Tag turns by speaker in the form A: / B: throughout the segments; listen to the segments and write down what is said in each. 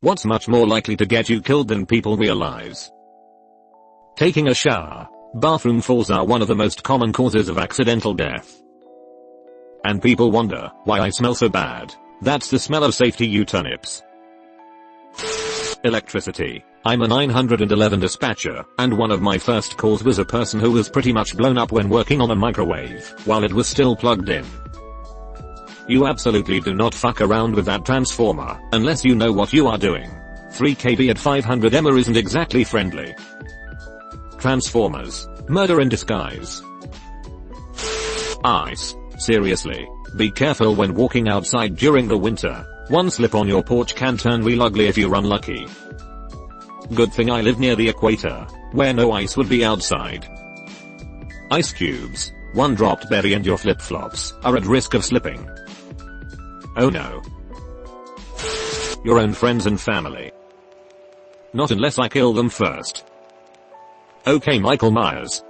A: What's much more likely to get you killed than people realize? Taking a shower. Bathroom falls are one of the most common causes of accidental death. And people wonder why I smell so bad. That's the smell of safety, you turnips. Electricity. I'm a 911 dispatcher, and one of my first calls was a person who was pretty much blown up when working on a microwave while it was still plugged in. You absolutely do not fuck around with that transformer unless you know what you are doing. 3 kV at 500 mA isn't exactly friendly. Transformers. Murder in disguise. Ice. Seriously. Be careful when walking outside during the winter. One slip on your porch can turn real ugly if you're unlucky. Good thing I live near the equator, where no ice would be outside. Ice cubes. One dropped berry and your flip-flops are at risk of slipping. Oh no. Your own friends and family. Not unless I kill them first. Okay, Michael Myers.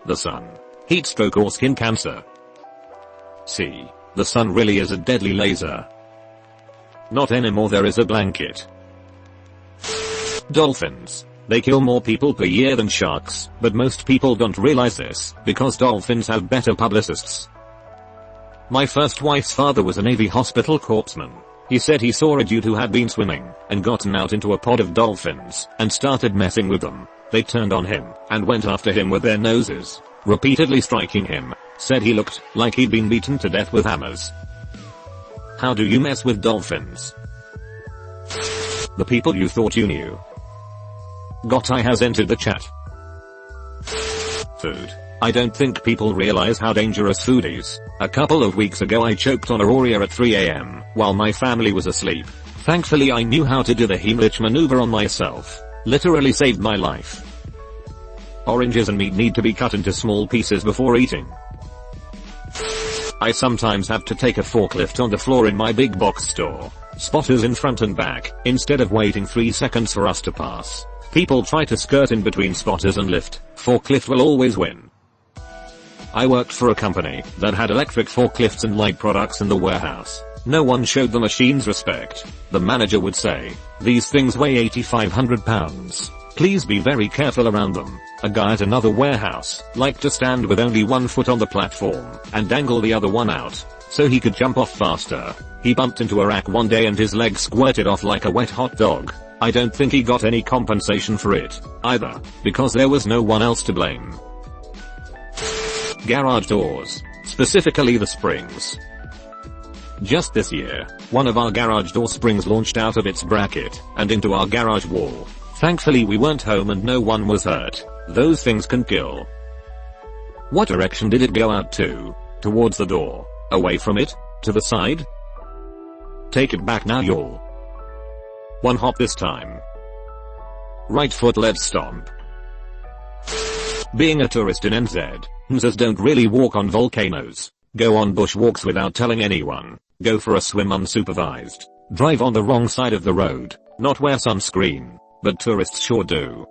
A: The sun. Heat stroke or skin cancer. C. The sun really is a deadly laser. Not anymore, there is a blanket. Dolphins. They kill more people per year than sharks, but most people don't realize this, because dolphins have better publicists. My first wife's father was a Navy hospital corpsman. He said he saw a dude who had been swimming and gotten out into a pod of dolphins and started messing with them. They turned on him and went after him with their noses, repeatedly striking him. Said he looked like he'd been beaten to death with hammers. How do you mess with dolphins? The people you thought you knew. Gotai has entered the chat. Food. I don't think people realize how dangerous food is. A couple of weeks ago I choked on a Oreo at 3 AM while my family was asleep. Thankfully I knew how to do the Heimlich maneuver on myself. Literally saved my life. Oranges and meat need to be cut into small pieces before eating. I sometimes have to take a forklift on the floor in my big box store. Spotters in front and back, instead of waiting 3 seconds for us to pass. People try to skirt in between spotters and lift. Forklift will always win. I worked for a company that had electric forklifts and light products in the warehouse. No one showed the machines respect. The manager would say, "These things weigh 8,500 pounds. Please be very careful around them." A guy at another warehouse liked to stand with only one foot on the platform and dangle the other one out so he could jump off faster. He bumped into a rack one day and his leg squirted off like a wet hot dog. I don't think he got any compensation for it either, because there was no one else to blame. Garage doors, specifically the springs. Just this year, one of our garage door springs launched out of its bracket and into our garage wall. Thankfully we weren't home and no one was hurt. Those things can kill. What direction did it go out to? Towards the door? Away from it? To the side? Take it back now, y'all. One hop this time. Right foot, let's stomp. Being a tourist in NZ, NZs don't really walk on volcanoes. Go on bushwalks without telling anyone. Go for a swim unsupervised. Drive on the wrong side of the road. Not wear sunscreen. But tourists sure do.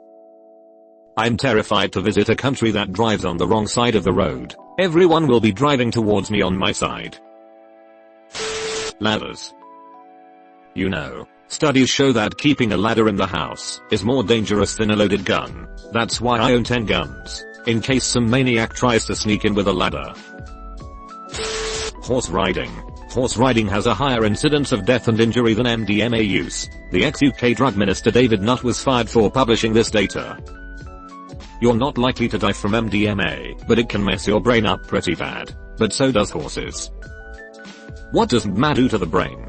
A: I'm terrified to visit a country that drives on the wrong side of the road. Everyone will be driving towards me on my side. Ladders. You know, studies show that keeping a ladder in the house is more dangerous than a loaded gun. That's why I own 10 guns, in case some maniac tries to sneak in with a ladder. Horse riding. Horse riding has a higher incidence of death and injury than MDMA use. The ex-UK drug minister David Nutt was fired for publishing this data. You're not likely to die from MDMA, but it can mess your brain up pretty bad. But so does horses. What does MDMA do to the brain?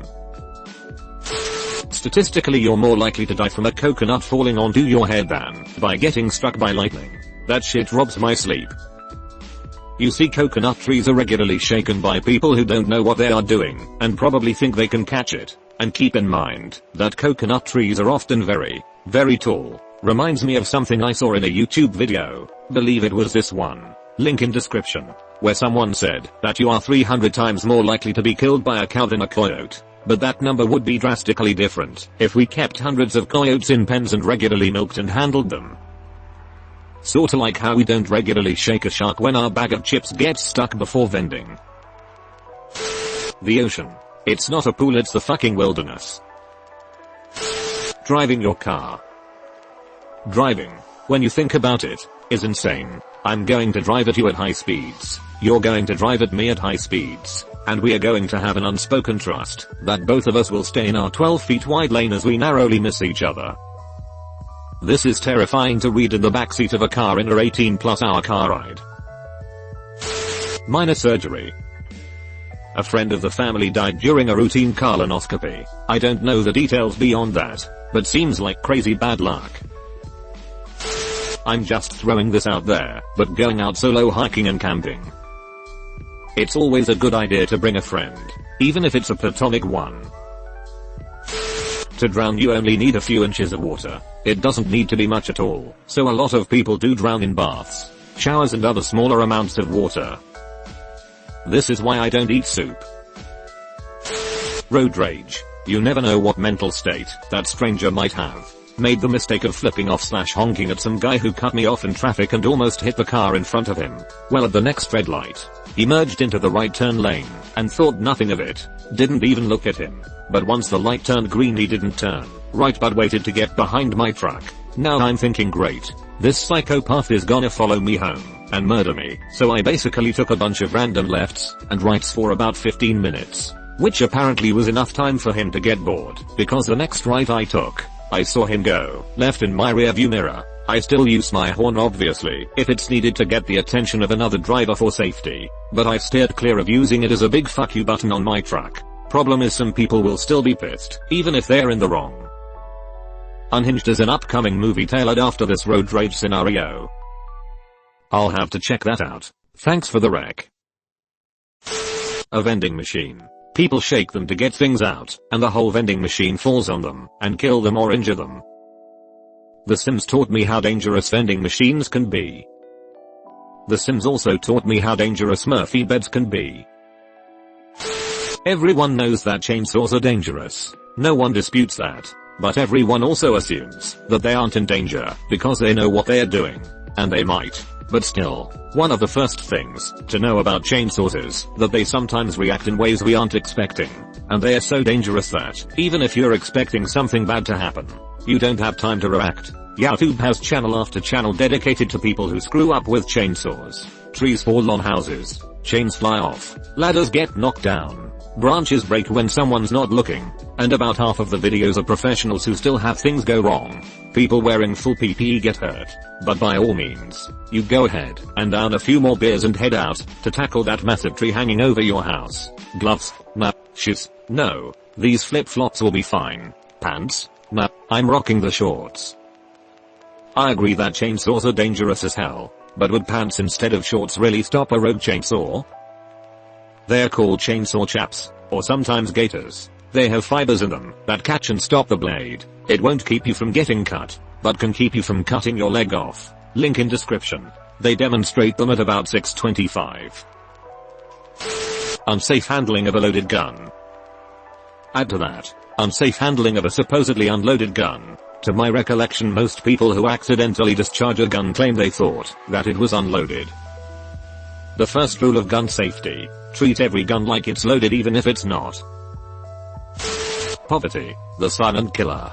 A: Statistically you're more likely to die from a coconut falling onto your head than by getting struck by lightning. That shit robs my sleep. You see, coconut trees are regularly shaken by people who don't know what they are doing and probably think they can catch it. And keep in mind that coconut trees are often very, very tall. Reminds me of something I saw in a YouTube video. Believe it was this one. Link in description. Where someone said that you are 300 times more likely to be killed by a cow than a coyote. But that number would be drastically different if we kept hundreds of coyotes in pens and regularly milked and handled them. Sorta like how we don't regularly shake a shark when our bag of chips gets stuck before vending. The ocean. It's not a pool, it's the fucking wilderness. Driving your car. Driving, when you think about it, is insane. I'm going to drive at you at high speeds. You're going to drive at me at high speeds. And we are going to have an unspoken trust that both of us will stay in our 12 feet wide lane as we narrowly miss each other. This is terrifying to read in the backseat of a car in a 18+ hour car ride. Minor surgery. A friend of the family died during a routine colonoscopy. I don't know the details beyond that, but seems like crazy bad luck. I'm just throwing this out there, but going out solo hiking and camping. It's always a good idea to bring a friend, even if it's a platonic one. To drown you only need a few inches of water. It doesn't need to be much at all, so a lot of people do drown in baths, showers and other smaller amounts of water. This is why I don't eat soup. Road rage. You never know what mental state that stranger might have. Made the mistake of flipping off / honking at some guy who cut me off in traffic and almost hit the car in front of him. Well, at the next red light, he merged into the right turn lane and thought nothing of it. Didn't even look at him. But once the light turned green he didn't turn right but waited to get behind my truck. Now I'm thinking, great, this psychopath is gonna follow me home and murder me. So I basically took a bunch of random lefts and rights for about 15 minutes. Which apparently was enough time for him to get bored, because the next right I took, I saw him go left in my rearview mirror. I still use my horn obviously if it's needed to get the attention of another driver for safety, but I've steered clear of using it as a big fuck you button on my truck. Problem is some people will still be pissed, even if they're in the wrong. Unhinged is an upcoming movie tailored after this road rage scenario. I'll have to check that out. Thanks for the rec. A vending machine. People shake them to get things out, and the whole vending machine falls on them, and kill them or injure them. The Sims taught me how dangerous vending machines can be. The Sims also taught me how dangerous Murphy beds can be. Everyone knows that chainsaws are dangerous. No one disputes that. But everyone also assumes that they aren't in danger because they know what they are doing. And they might. But still, one of the first things to know about chainsaws is that they sometimes react in ways we aren't expecting. And they are so dangerous that, even if you're expecting something bad to happen, you don't have time to react. YouTube has channel after channel dedicated to people who screw up with chainsaws. Trees fall on houses, chains fly off, ladders get knocked down, branches break when someone's not looking, and about half of the videos are professionals who still have things go wrong. People wearing full PPE get hurt. But by all means, you go ahead and down a few more beers and head out to tackle that massive tree hanging over your house. Gloves? Nah. Shoes? No. These flip-flops will be fine. Pants? Nah. I'm rocking the shorts. I agree that chainsaws are dangerous as hell, but would pants instead of shorts really stop a rogue chainsaw? They're called chainsaw chaps, or sometimes gaiters. They have fibers in them that catch and stop the blade. It won't keep you from getting cut, but can keep you from cutting your leg off. Link in description. They demonstrate them at about 6:25. Unsafe handling of a loaded gun. Add to that, unsafe handling of a supposedly unloaded gun. To my recollection, most people who accidentally discharge a gun claim they thought that it was unloaded. The first rule of gun safety: treat every gun like it's loaded even if it's not. Poverty, the silent killer.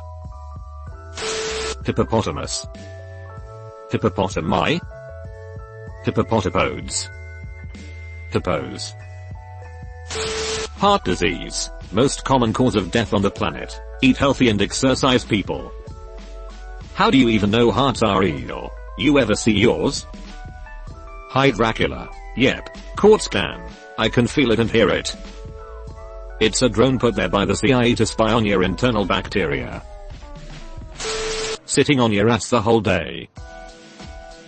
A: Hippopotamus. Hippopotami. Hippopotapodes. Hippos. Heart disease, most common cause of death on the planet. Eat healthy and exercise, people. How do you even know hearts are real? You ever see yours? Hi Dracula. Yep. Court scan. I can feel it and hear it. It's a drone put there by the CIA to spy on your internal bacteria. Sitting on your ass the whole day.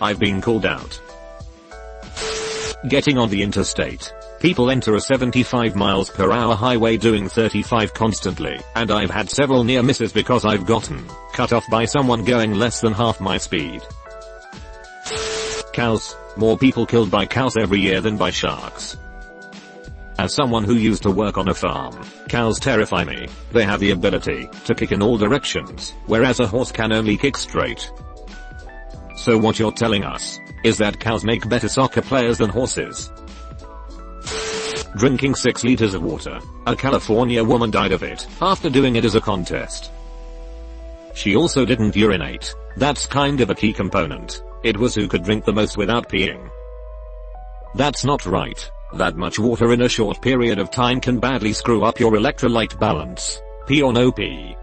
A: I've been called out. Getting on the interstate. People enter a 75 miles per hour highway doing 35 constantly, and I've had several near misses because I've gotten cut off by someone going less than half my speed. Cows. More people killed by cows every year than by sharks. As someone who used to work on a farm, cows terrify me. They have the ability to kick in all directions, whereas a horse can only kick straight. So what you're telling us is that cows make better soccer players than horses. Drinking 6 liters of water. A California woman died of it after doing it as a contest. She also didn't urinate. That's kind of a key component. It was who could drink the most without peeing. That's not right. That much water in a short period of time can badly screw up your electrolyte balance. Pee or no pee.